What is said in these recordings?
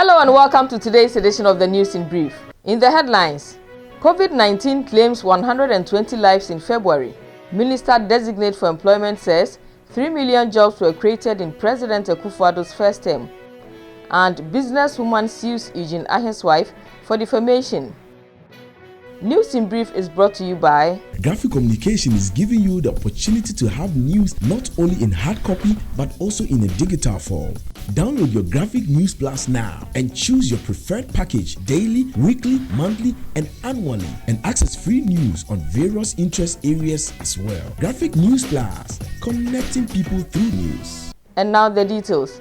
Hello and welcome to today's edition of the News in Brief. In the headlines, COVID-19 claims 120 lives in February. Minister designate for employment says 3 million jobs were created in President Akufo-Addo's first term. And businesswoman sues Eugene Arhin's wife for defamation. News in Brief is brought to you by Graphic Communication is giving you the opportunity to have news not only in hard copy but also in a digital form. Download your Graphic News Plus now and choose your preferred package daily, weekly, monthly, and annually, and access free news on various interest areas as well. Graphic News Plus, connecting people through news. And now the details.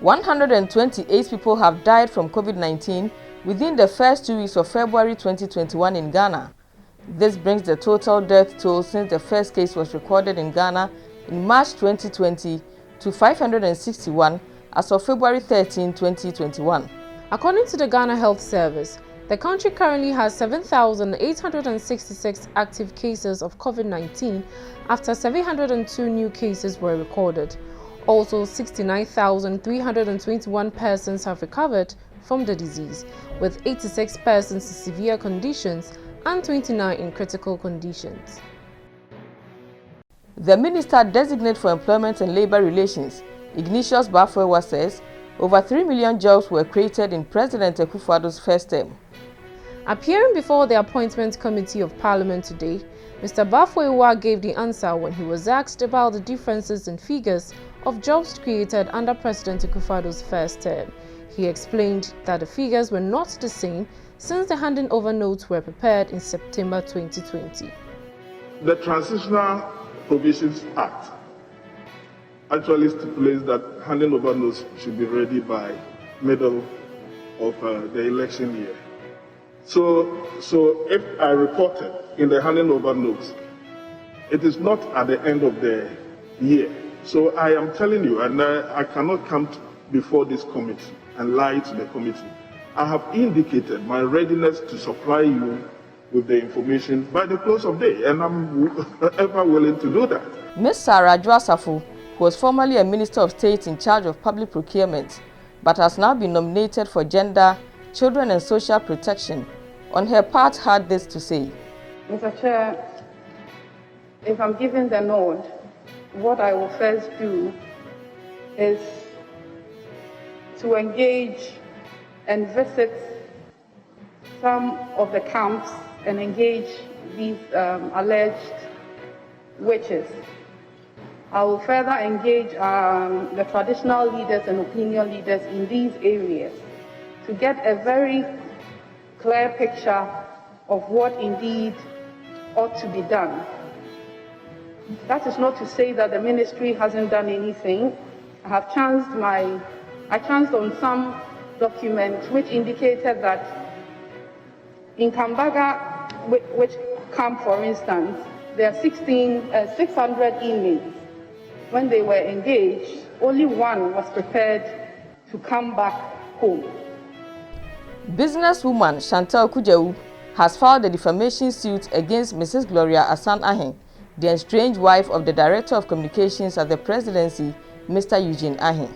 128 people have died from COVID-19 within the first 2 weeks of February 2021 in Ghana. This brings the total death toll since the first case was recorded in Ghana in March 2020 to 561 as of February 13, 2021. According to the Ghana Health Service, the country currently has 7,866 active cases of COVID-19 after 702 new cases were recorded. Also, 69,321 persons have recovered from the disease, with 86 persons in severe conditions and 29 in critical conditions. The Minister Designate for Employment and Labour Relations, Ignatius Bafwewa, says over 3 million jobs were created in President Akufo-Addo's first term. Appearing before the Appointment Committee of Parliament today, Mr. Bafwewa gave the answer when he was asked about the differences in figures of jobs created under President Akufo-Addo's first term. He explained that the figures were not the same since the handing over notes were prepared in September 2020. The Transitional Provisions Act actually stipulates that handing over notes should be ready by middle of the election year. So if I reported in the handing over notes, it is not at the end of the year. So I am telling you, and I cannot come before this committee and lie to the committee. I have indicated my readiness to supply you with the information by the close of day, and I'm ever willing to do that. Ms. Sarah Adwoasafu, who was formerly a Minister of State in charge of public procurement, but has now been nominated for Gender, Children and Social Protection, on her part had this to say. Mr. Chair, if I'm given the nod, what I will first do is to engage and visit some of the camps and engage these alleged witches. I will further engage the traditional leaders and opinion leaders in these areas to get a very clear picture of what indeed ought to be done. That is not to say that the ministry hasn't done anything. I chanced on some documents which indicated that in Kambaga, which camp for instance, there are 600 inmates. When they were engaged, only one was prepared to come back home. Businesswoman Chantal Kujewu has filed a defamation suit against Mrs. Gloria Asan Arhin, the estranged wife of the Director of Communications at the Presidency, Mr. Eugene Arhin.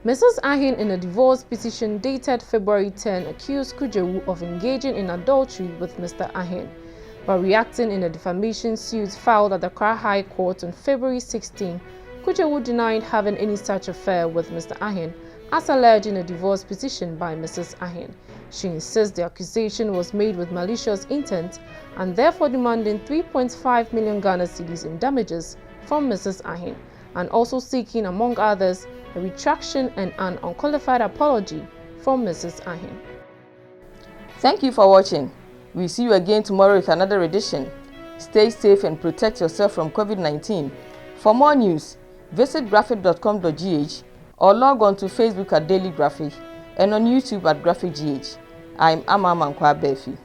Mrs. Arhin, in a divorce petition dated February 10, accused Kujewu of engaging in adultery with Mr. Arhin. While reacting in a defamation suit filed at the Accra High Court on February 16, Kujewu denied having any such affair with Mr. Arhin, as alleged in a divorce petition by Mrs. Arhin. She insists the accusation was made with malicious intent and therefore demanding 3.5 million Ghana cedis in damages from Mrs. Arhin, and also seeking, among others, a retraction and an unqualified apology from Mrs. Arhin. Thank you for watching. We'll see you again tomorrow with another edition. Stay safe and protect yourself from COVID-19. For more news, visit graphic.com.gh or log on to Facebook at Daily Graphic and on YouTube at Graphic GH. I'm Ama Mankwa Befi.